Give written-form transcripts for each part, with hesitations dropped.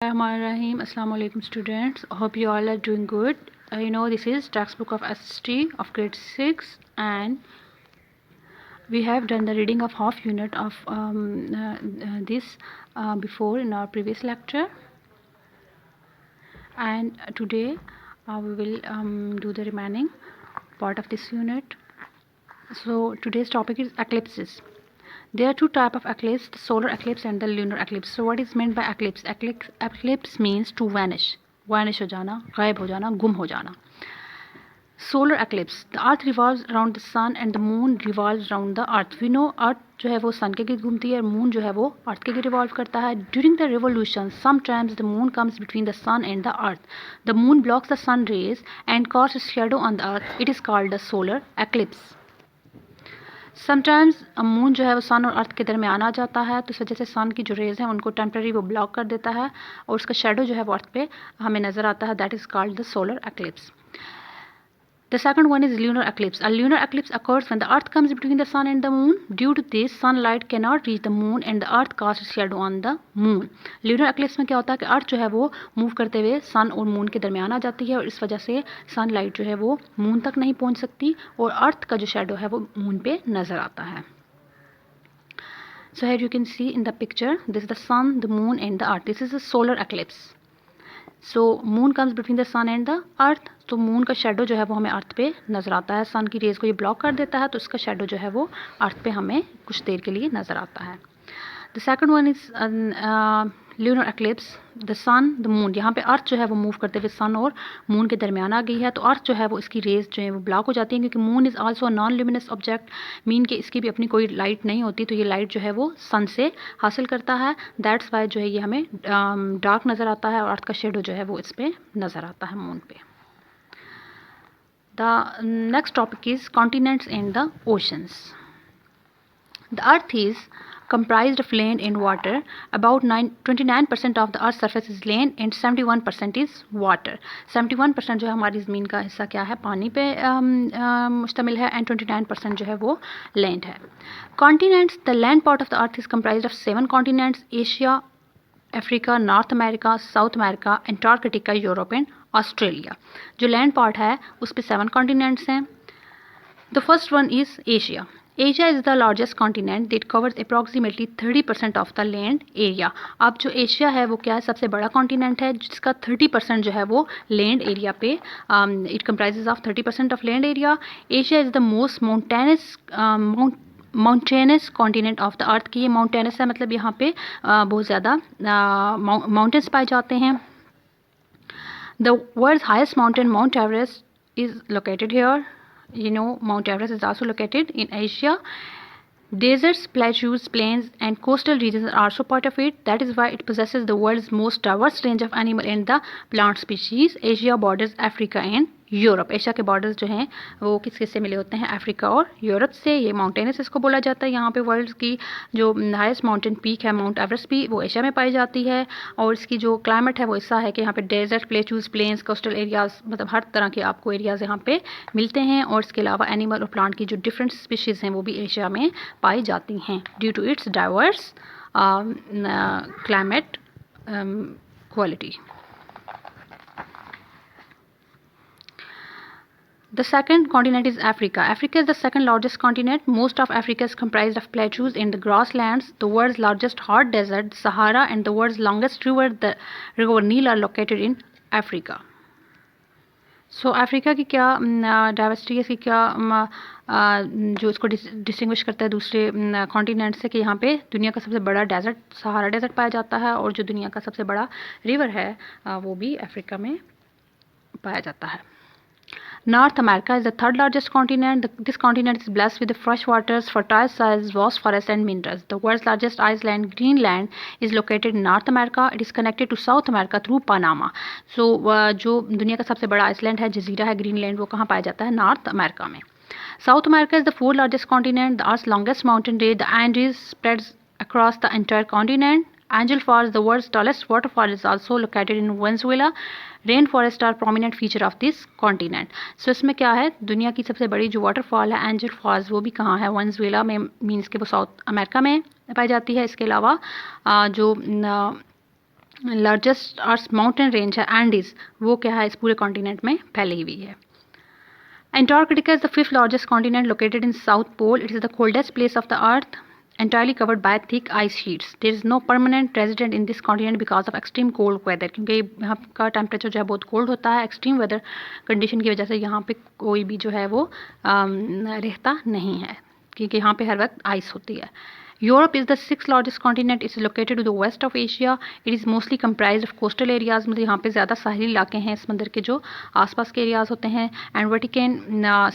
Bismillahirrahmanirrahim. Assalamu alaikum students. Hope you all are doing good. This is textbook of ST of grade 6 and we have done the reading of half unit of this before in our previous lecture, and today we will do the remaining part of this unit. So today's topic is eclipses. There are two types of eclipse, the solar eclipse and the lunar eclipse. So what is meant by eclipse? Eclipse means to vanish. Vanish हो जाना, गायब हो जाना, गुम हो जाना. Solar eclipse. The earth revolves around the sun and the moon revolves around the earth. We know earth जो है वो sun के गिर्द घूमती है और moon जो है वो earth के गिर्द revolve करता है. During the revolution, sometimes the moon comes between the sun and the earth. The moon blocks the sun rays and casts a shadow on the earth. It is called the solar eclipse. Sometimes moon जो है वो सन और अर्थ के दरमियान आ जाता है, तो इस वजह से सन की जो रेज़ हैं उनको टेम्पररी वो ब्लॉक कर देता है और उसका शेडो जो है वो अर्थ पे हमें नज़र आता है. That is called the solar eclipse. The second one is lunar eclipse. A lunar eclipse occurs when the earth comes between the sun and the moon. Due to this, sunlight cannot reach the moon and the earth casts shadow on the moon. Lunar eclipse में क्या होता है कि अर्थ जो है वो move करते हुए सन और मून के दरमियान आ जाती है और इस वजह से सनलाइट जो है वो मून तक नहीं पहुंच सकती और अर्थ का जो शेडो है वो मून पे नज़र आता है. So here you can see in the picture, this is the sun, the moon and the earth. This is a solar eclipse. So moon comes between the sun and the earth. तो moon का shadow जो है वो हमें अर्थ पे नज़र आता है. सन की रेज़ को ये ब्लॉक कर देता है तो इसका शेडो जो है वो अर्थ पे हमें कुछ देर के लिए नज़र आता है. The second one is lunar eclipse. The sun, the moon. यहाँ पे अर्थ जो है वो मूव करते हुए सन और मून के दरमियान आ गई है तो अर्थ जो है वो इसकी रेज़ जो है वो ब्लॉक हो जाती है क्योंकि moon is also known luminous object. Mean कि इसकी भी अपनी कोई लाइट नहीं होती तो ये लाइट जो है वो सन से हासिल करता है. दैट्स वाई जो है ये हमें डार्क नज़र आता है और अर्थ का शेडो जो है वो इस पर नज़र आता है मून पे. The next topic is continents and the oceans. The earth is comprised of land and water. About 29% of the earth's surface is land and 71% is water. 71% जो है हमारी ज़मीन का हिस्सा क्या है, पानी पे मुश्तमिल है and 29% जो है वो land है. Continents. The land part of the earth is comprised of 7 continents: Asia, Africa, north America, south America, Antarctica, Europe and Australia. जो लैंड पार्ट है उस पर 7 कॉन्टिनेंट्स हैं. The first one is Asia. Asia is the largest continent that covers approximately 30% of the land area. अब जो Asia है वो क्या है, सबसे बड़ा कॉन्टिनेंट है जिसका 30% जो है वो लैंड एरिया पे it comprises of 30% of land area. Asia is the most mountainous continent of the earth. की ये माउंटेनस है मतलब यहाँ पे बहुत ज़्यादा माउंटेन्स पाए जाते हैं. The world's highest mountain Mount Everest is located here. Mount Everest is also located in Asia. Deserts, plateaus, plains and coastal regions are also part of it. That is why it possesses the world's most diverse range of animal and the plant species. Asia borders Africa and Europe. Asia के borders जो हैं वो किस किस से मिले होते हैं, अफ्रीका और यूरोप से. ये माउंटेनस इसको बोला जाता है. यहाँ पे वर्ल्ड की जो हाईएस्ट माउंटेन पीक है माउंट एवरेस्ट भी वो एशिया में पाई जाती है और इसकी जो क्लाइमेट है वो ऐसा है कि यहाँ पे desert, plateaus, plains, coastal areas मतलब हर तरह के आपको एरियाज़ यहाँ पे मिलते हैं और इसके अलावा एनिमल और प्लांट की जो डिफरेंट स्पीशीज़ हैं वो भी एशिया में पाई जाती हैं due to its diverse climate quality. The second continent is Africa. Africa is the second largest continent. Most of Africa is comprised of plateaus and the grasslands. The world's largest hot desert, Sahara, and the world's longest river, the river Nile, are located in Africa. So Africa की क्या diversity है, इसकी क्या जो इसको distinguish करता है दूसरे कॉन्टिनेंट से कि यहाँ पे दुनिया का सबसे बड़ा डेजर्ट सहारा डेजर्ट पाया जाता है और जो दुनिया का सबसे बड़ा रिवर है वो भी अफ्रीका में पाया जाता है. North America is the third largest continent. This continent is blessed with fresh waters, fertile soils, vast forests and minerals. The world's largest island, Greenland, is located in North America. It is connected to South America through Panama. So जो दुनिया का सबसे बड़ा Iceland है, जजीरा है Greenland, वो कहाँ पाया जाता है, नॉर्थ अमेरिका में. South America is the fourth largest continent. The Earth's longest mountain range, the Andes, spreads across the entire continent. Angel Falls, the world's tallest waterfall, is also located in Venezuela. Rain forest are prominent feature of this continent. So इसमें क्या है, दुनिया की सबसे बड़ी जो waterfall है angel false वो भी कहाँ है, वेनेजुएला में, मीन्स के वो साउथ अमेरिका में पाई जाती है. इसके अलावा जो लार्जेस्ट अर्थ माउंटेन रेंज है एंडीज, वो क्या है इस पूरे कॉन्टिनेंट में फैली हुई है। Antarctica is the fifth largest continent located in South Pole. It is the coldest place of the earth, entirely covered by thick ice sheets. There is no permanent resident in this continent because of extreme cold weather. क्योंकि यहाँ का temperature जो है बहुत cold होता है, extreme weather condition की वजह से यहाँ पे कोई भी जो है वो रहता नहीं है, क्योंकि यहाँ पे हर वक्त आइस होती है। Europe is the sixth largest continent. It is located to the west of Asia. It is mostly comprised of coastal areas. मतलब यहाँ पे ज़्यादा साहिली इलाके हैं, समंदर के जो आसपास के एरियाज़ होते हैं। And Vatican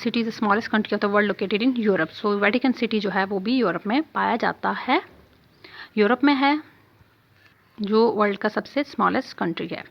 city is the smallest country of the world located in Europe. So Vatican city जो है वो भी यूरोप में पाया जाता है, यूरोप में है, जो वर्ल्ड का सबसे स्मॉलेस्ट कंट्री है।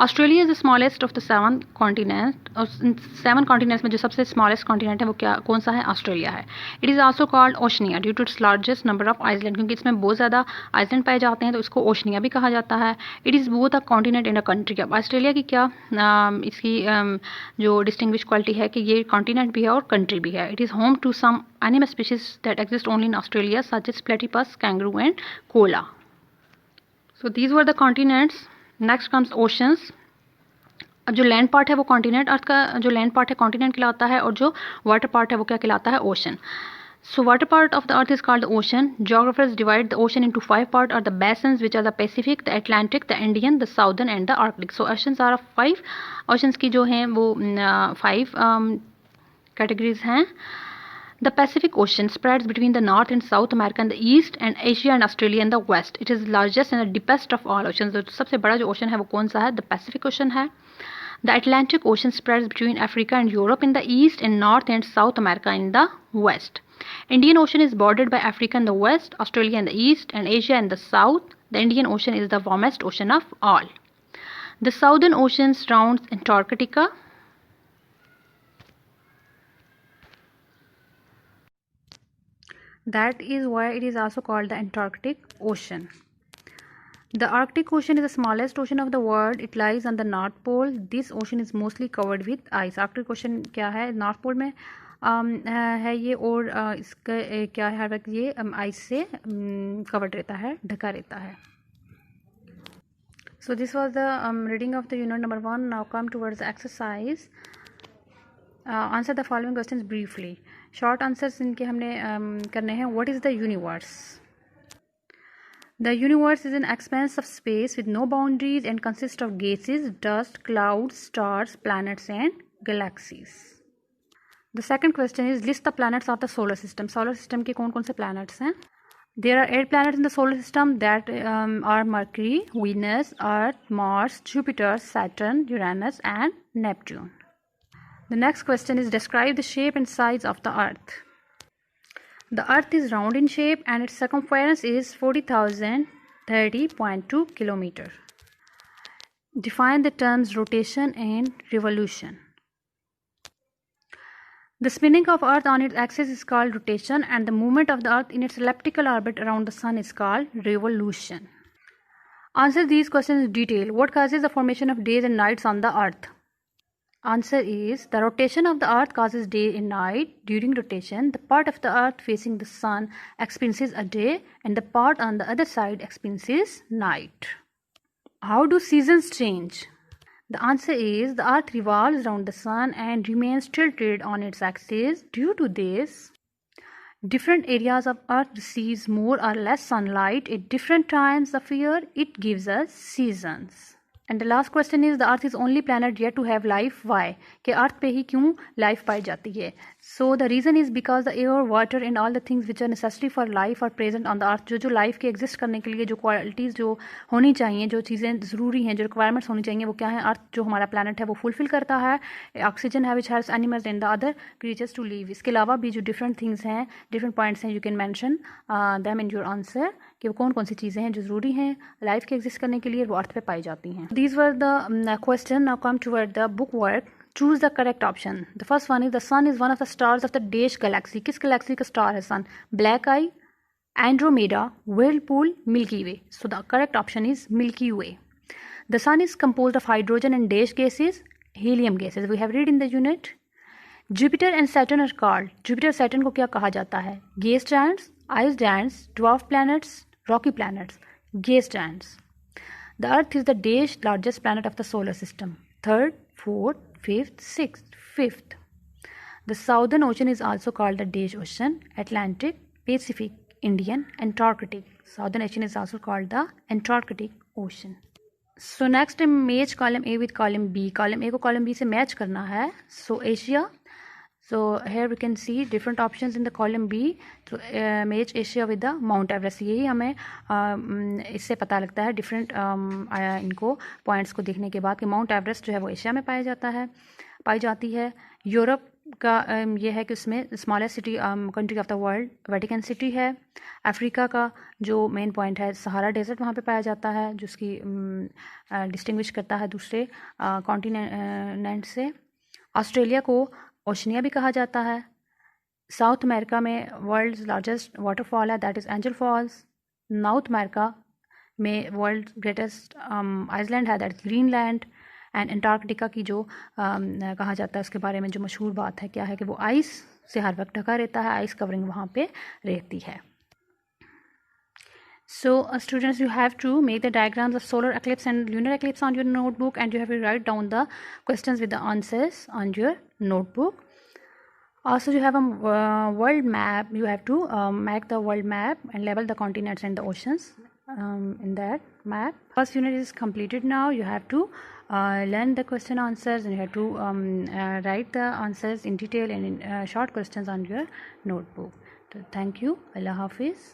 Australia is the smallest of the seven continent, और सेवन कॉन्टिनेंट्स में जो सबसे स्मॉलेस्ट कॉन्टिनेंट है वो क्या कौन सा है? ऑस्ट्रेलिया है। It is also called Oceania due to its largest number of island, क्योंकि इसमें बहुत ज़्यादा आइलैंड पाए जाते हैं तो इसको ओशनिया भी कहा जाता है। It is both a continent and a country. अब ऑस्ट्रेलिया की क्या इसकी जो डिस्टिंग्विश क्वालिटी है कि ये कॉन्टिनेंट भी है और कंट्री भी है। It is home to some animal species that exist only in Australia such as platypus, kangaroo and koala. So these were the continents. Next comes oceans. अब जो लैंड पार्ट है वो कॉन्टिनेंट, अर्थ का जो लैंड पार्ट है continent कहलाता है, और जो वाटर पार्ट है वो क्या कहलाता है? Ocean. So water part of the earth is called the ocean. Geographers divide the ocean into 5 parts, or the basins, which are the Pacific, the Atlantic, the Indian, the Southern and the Arctic. So oceans are of 5. Oceans की जो हैं वो 5 categories हैं. The Pacific Ocean spreads between the North and South America in the east and Asia and Australia in the west. It is largest and the deepest of all oceans. तो सबसे बड़ा जो ocean है वो कौन सा है? The Pacific Ocean है. The Atlantic Ocean spreads between Africa and Europe in the east and North and South America in the west. Indian Ocean is bordered by Africa in the west, Australia in the east, and Asia in the south. The Indian Ocean is the warmest ocean of all. The Southern Ocean surrounds Antarctica. That is why it is also called the Antarctic Ocean. The Arctic Ocean is the smallest ocean of the world. It lies on the North Pole. This ocean is mostly covered with ice. Arctic Ocean क्या है? North Pole में है ये, और इसका क्या है, हर वक्त ये आइस से कवर्ड रहता है, ढका रहता है। So this was the reading of the unit number 1. Now come towards the exercise. Answer the following questions briefly. Short answers इनके हमने करने हैं. What is the universe? The universe is an expanse of space with no boundaries and consists of gases, dust, clouds, stars, planets and galaxies. The second question is list the planets of the solar system. Solar system के कौन-कौन से planets हैं? There are 8 planets in the solar system that are Mercury, Venus, Earth, Mars, Jupiter, Saturn, Uranus and Neptune. The next question is describe the shape and size of the Earth. The Earth is round in shape and its circumference is 40,030.2 km. Define the terms rotation and revolution. The spinning of Earth on its axis is called rotation, and the movement of the Earth in its elliptical orbit around the Sun is called revolution. Answer these questions in detail. What causes the formation of days and nights on the Earth? Answer is the rotation of the Earth causes day and night. During rotation, the part of the Earth facing the Sun experiences a day, and the part on the other side experiences night. How do seasons change? The answer is the Earth revolves around the Sun and remains tilted on its axis. Due to this, different areas of Earth receives more or less sunlight at different times of year. It gives us seasons. And the last question is the Earth is only planet yet to have life. Why? कि अर्थ पे ही क्यों life पाई जाती है? So the reason is because the air, water and all the things which are necessary for life are present on the earth. जो life के exist करने के लिए जो क्वालिटीज़ जो होनी चाहिए, जो चीज़ें ज़रूरी हैं, जो रिक्वायरमेंट्स होनी चाहिए, वो क्या है? अर्थ जो हमारा प्लानट है वो फुलफिल करता है. ऑक्सीजन है which helps animals and the other creatures to live. इसके अलावा भी जो डिफरेंट थिंग्स हैं, डिफरेंट पॉइंट्स हैं, you can mention them in your answer कि वो कौन कौन सी चीज़ें हैं जो ज़रूरी हैं लाइफ के एग्जिस्ट करने के लिए, वो अर्थ पे पाई जाती हैं. These were the question. Now come toward the book work. Choose the correct option. The first one is the sun is one of the stars of the Dash galaxy. किस Galaxy का star है सन? Black Eye, Andromeda, Whirlpool, Milky Way. So the correct option is Milky Way. The sun is composed of hydrogen and Dash gases, helium gases. We have read in the unit. Jupiter and Saturn are called. Jupiter Saturn को क्या कहा जाता है? Gas giants, ice giants, dwarf planets, rocky planets. Gas giants. The Earth is the dash largest planet of the solar system. Third, fourth, fifth, sixth, fifth. The Southern Ocean is also called the dash ocean: Atlantic, Pacific, Indian, Antarctic. Southern Ocean is also called the Antarctic Ocean. So next match column A with column B. Column A को column B से match करना है. So Asia. So here we can see different options in the column B. So match Asia with the Mount Everest. यही हमें इससे पता लगता है different इनको points को देखने के बाद कि Mount Everest जो है वो एशिया में पाई जाती है. यूरोप का ये है कि उसमें smallest city country of the world Vatican city है. अफ्रीका का जो मेन पॉइंट है सहारा डेजर्ट वहाँ पे पाया जाता है, जो उसकी डिस्टिंग्विश करता है दूसरे कॉन्टिनेंट से. ऑस्ट्रेलिया को ओशनिया भी कहा जाता है. साउथ अमेरिका में वर्ल्ड लार्जेस्ट वाटरफॉल है, that is Angel Falls. North America में वर्ल्ड ग्रेटेस्ट आइसलैंड है, that is Greenland. And Antarctica की जो कहा जाता है उसके बारे में जो मशहूर बात है क्या है कि वो आइस से हर वक्त ढका रहता है, आइस कवरिंग वहाँ पे रहती है. So students, you have to make the diagrams of solar eclipse and lunar eclipse on your notebook, and you have to write down the questions with the answers on your notebook. Also, you have a world map. You have to make the world map and label the continents and the oceans in that map. First unit is completed now. You have to learn the question answers, and you have to write the answers in detail and in short questions on your notebook. So, thank you. Allah Hafiz.